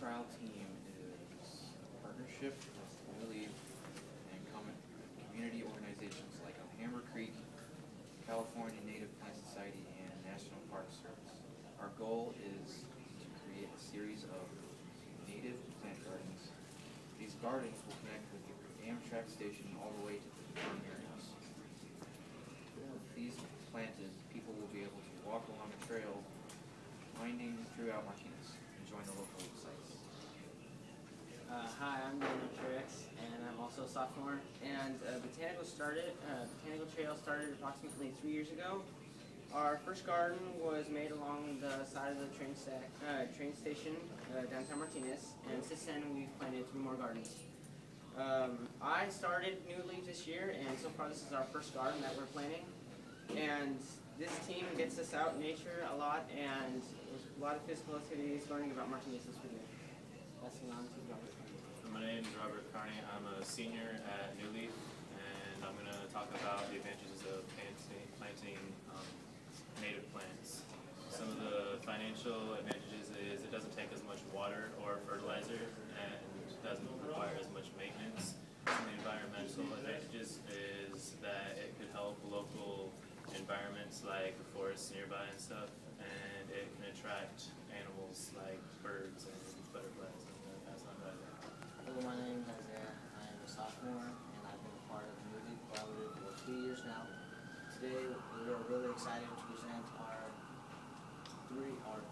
trial team is a partnership with New Leaf and community organizations like Hammer Creek, California Native Plant Society, and National Park Service. Our goal is to create a series of native plant gardens. These gardens will connect with the Amtrak station all the way to the farm areas. With these planted, people will be able to walk along the trail winding throughout Martinez and join the local sites. Hi, I'm Daniel Trix, and I'm also a sophomore. And Botanical Trail started approximately 3 years ago. Our first garden was made along the side of the train station, downtown Martinez, and since then we've planted 3 more gardens. I started New Leaf this year, and so far this is our first garden that we're planting. And this team gets us out in nature a lot, and there's a lot of physical activities, learning about Martinez this weekend. Passing on to Robert. My name is Robert Carney. I'm a senior at New Leaf, and I'm going to talk about the advantages of planting native plants. Some of the financial advantages is it doesn't take as much water or fertilizer and doesn't require as much maintenance. Some of the environmental advantages is that it could help local environments like the forests nearby and stuff, and it can attract animals like birds and butterflies and that's not bad. Hello, my name is Isaiah. I am a sophomore, and I've been a part of the New Leaf Collaborative for 3 years now. Today, we are really excited to present our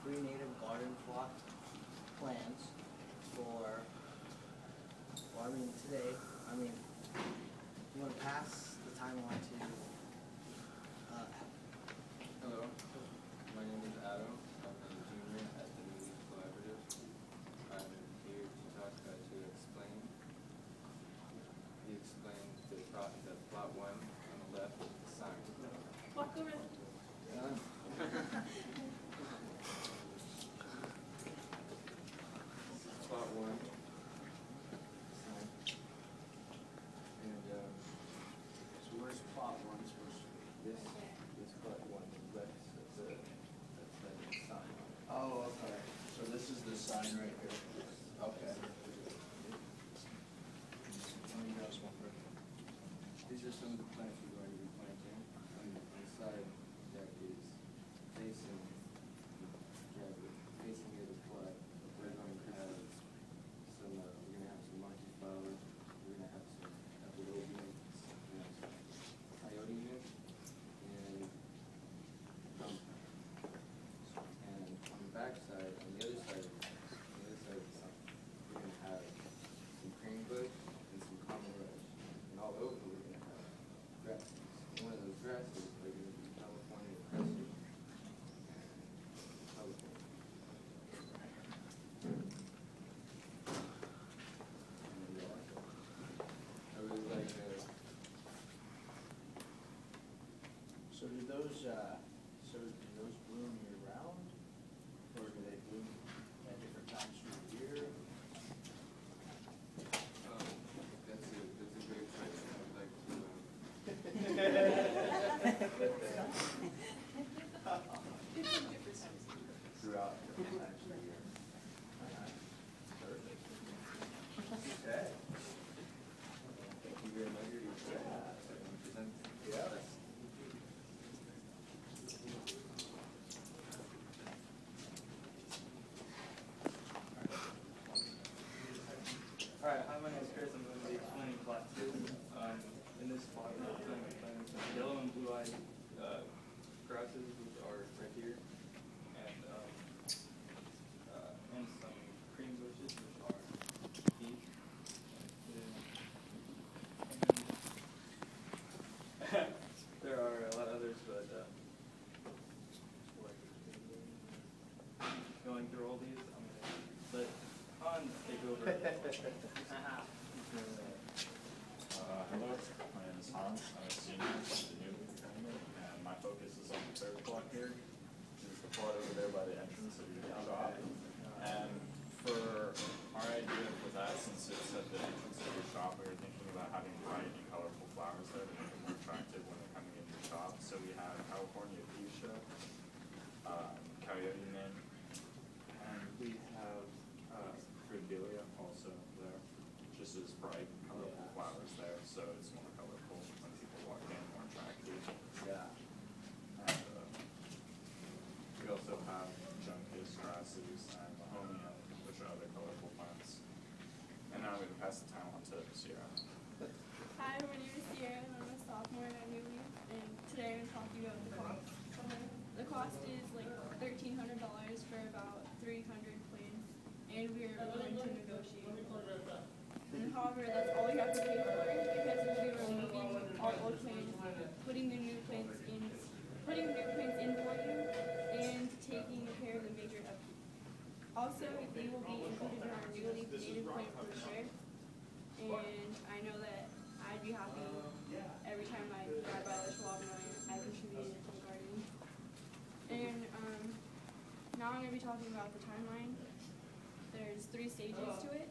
three native garden plot plans for, you want to pass the time on to, Hello, my name is Adam. I'm a junior at the New Leaf Collaborative. I'm here to explain the plot 1 on the left with the sign. Walk over there. Plot 1. And So where's plot 1 supposed to be? this is plot 1. That's the sign. Oh, okay. So this is the sign right here. Okay. Let me go one further. These are some of the plants we're going to be planting. On the side that is facing near the plot, we're going to have some monkey flowers. We're going to have some epilobium, coyote mint, and on the back side, on the other side of the sign, we're going to have some cream bush and some common rush. And all over we're going to have grasses. One of those grasses are going to be California crescent and California. And I really like So do those bloom year round, or do they bloom at different times through the year? that's a great question. I'd like to Throughout different times of the year. Perfect. Okay. thank you very much. Yeah. Alright, hi, my name is Chris. I'm going to be planting plot 2. In this plot, we're planting some yellow and blue-eyed grasses, which are right here, and some cream bushes, which are deep. And there are a lot of others, but going through all these, I'm going to let Hans take over. Hello, my name is Hans. I'm a senior at the New Leaf Academy, and my focus is on the third plot here, which is the plot over there by the entrance of your shop. And for our idea for that, since it's at the entrance of your shop, we were thinking about having bright and colorful flowers there to make it more attractive when they're coming into your shop. So we have California fuchsia, coyote mint, and we have just as bright, colorful flowers there, so it's more colorful when people walk in, more attractive. Yeah. And, we also have junkus grasses and mahonia, which are other colorful plants. And now I'm going to pass the time on to Sierra. Hi, my name is Sierra, and I'm a sophomore at Newly, and today I'm talking about the cost. The cost is like $1,300 for about 300 plants, and we are willing to negotiate. And however, that's all we have to pay for, because we were removing our old plants, putting the new plants in for you, and taking care of the major upkeep. Also, they will be included in our newly native plant brochure, and I know that I'd be happy every time I drive by the schwab and I contributed to the garden. And now I'm going to be talking about the timeline. There's 3 stages to it.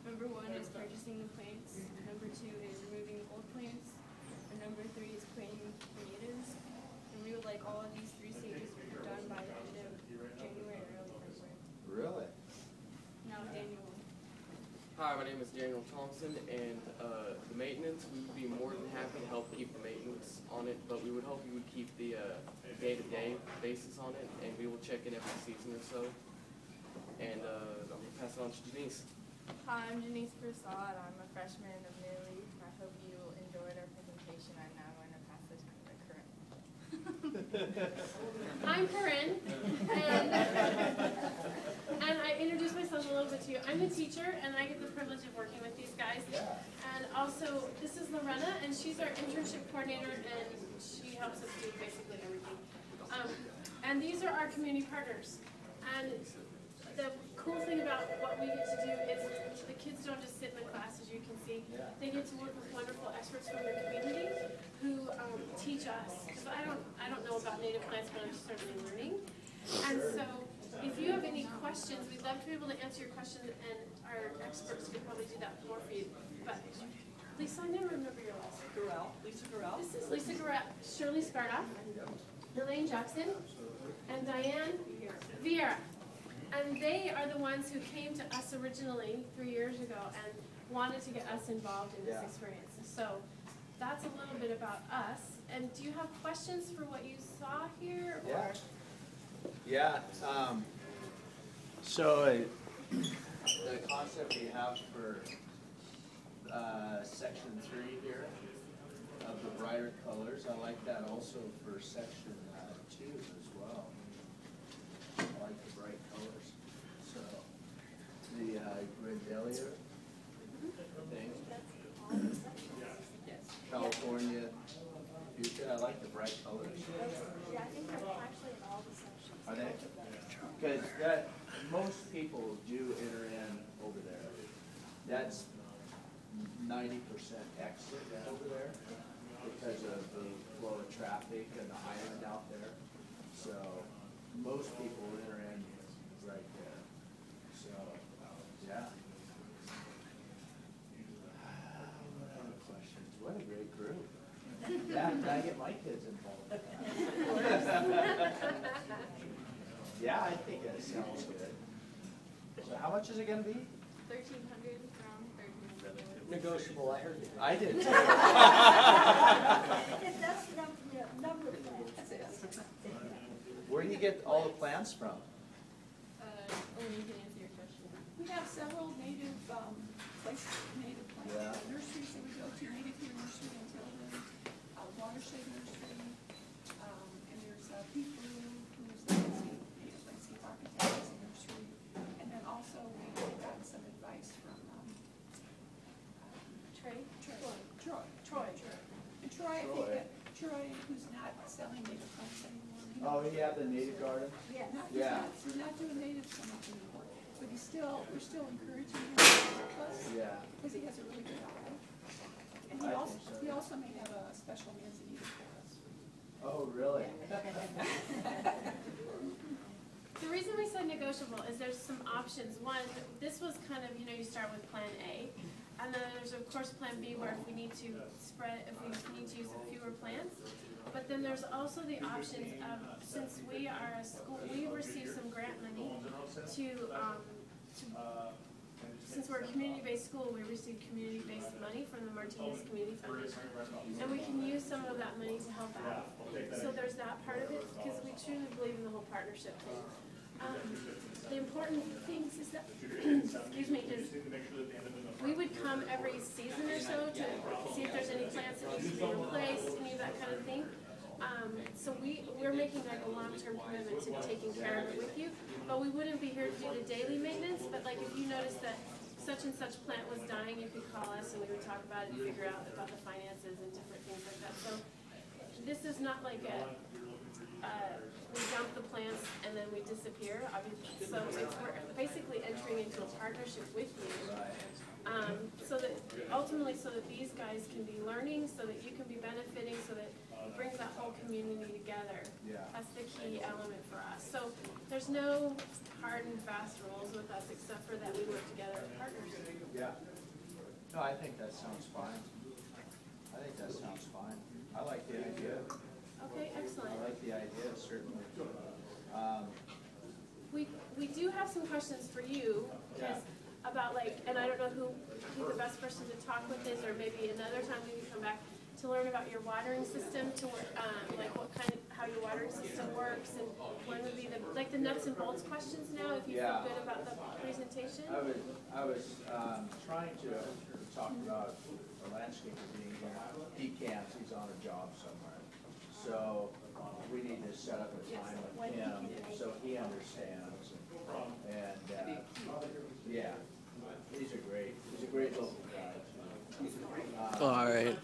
Number 1 is purchasing the plants. Number 2 is removing the old plants. And number 3 is planting the natives. And we would like all of these 3 stages to be done by the end of January or early February. Really? Now Daniel. Hi, my name is Daniel Thompson, and the maintenance, we would be more than happy to help keep the maintenance on it, but we would hope you would keep the day-to-day basis on it, and we will check in every season or so. And I'm going to pass it on to Denise. Hi, I'm Denise Prasad. I'm a freshman of Nearly. I hope you enjoyed our presentation. I'm now going to pass this time to Corinne. I'm Corinne, and I introduced myself a little bit to you. I'm the teacher, and I get the privilege of working with these guys. And also, this is Lorena, and she's our internship coordinator, and she helps us do basically everything. And these are our community partners. And the cool thing about what we get to do is the kids don't just sit in the class, as you can see. They get to work with wonderful experts from their community who teach us. Because I don't know about native plants, but I'm certainly learning. And so, if you have any questions, we'd love to be able to answer your questions, and our experts could probably do that more for you. But Lisa, I never remember your last name. Lisa Gurrell. This is Lisa Gurrell, Shirley Scardoff, Elaine Jackson, and Diane Vieira. And they are the ones who came to us originally 3 years ago and wanted to get us involved in this experience. So that's a little bit about us. And do you have questions for what you saw here? Or? Yeah. So the concept we have for section 3 here of the brighter colors, I like that also for section 2 as well. I like the bright colors. So the Grendalia thing, California fuchsia, I like the bright colors. Yeah, I think they're actually in all the sections. Are they? Because most people do enter in over there. That's 90% exit over there because of the flow of traffic and the island out there. So most people enter in right there. So yeah. What other questions? What a great group. Yeah, can I get my kids involved? Yeah, I think that sounds good. So how much is it going to be? 1,300, around 1,300. Negotiable, I heard it. I did too. That's the number of plants. Where do you get all the plants from? Elaine can answer your question. We have several native places, native plants. Yeah. Nurseries that we go to, Native Here Nursery in Tilden, Watershed Nursery, and there's Pete Blue, who's the native landscape architect in nursery. And then also we've gotten some advice from Troy. And Troy, I think that Troy, who's not selling native plants anymore. Oh, you have the native garden? Yeah. Yeah. He's not doing native so much anymore, but we're still encouraging him to help us. Yeah. Because he has a really good eye. And I think so. he also may have a special manzanita for us. Oh, really? The reason we said negotiable is there's some options. One, this was kind of, you start with plan A. And then there's of course plan B where if we need to use fewer plants. But then there's also the options of, since we are a school, we receive some grant money since we're we're a community-based school, we receive community-based money from the Martinez Community Foundation. And we can use some of that money to help out. So there's that part of it, because we truly believe in the whole partnership thing. The important things is that, excuse me, is we would come every season or so to see if there's any plants that need to be replaced, any of that kind of thing. So we're making like a long-term commitment to taking care of it with you, but we wouldn't be here to do the daily maintenance. But like if you notice that such and such plant was dying, you could call us and we would talk about it and figure out about the finances and different things like that. So this is not like we dump the plants and then we disappear. Obviously, so we're basically entering into a partnership with you. So that ultimately, so that these guys can be learning, so that you can be benefiting, so that it brings that whole community together. Yeah. That's the key element for us. So there's no hard and fast rules with us, except for that we work together as partners. Yeah. No, I think that sounds fine. I think that sounds fine. I like the idea. Okay, excellent. I like the idea, certainly. We do have some questions for you, because about like, and I don't know who the best person to talk with is, or maybe another time we can come back to learn about your watering system, to like what kind of, how your watering system works, and when would be the nuts and bolts questions now, if you feel good about the presentation. I was trying to talk about a landscaper being here. He can't, he's on a job somewhere. So we need to set up a time with him so he understands. And yeah, he's a great local guy. All right.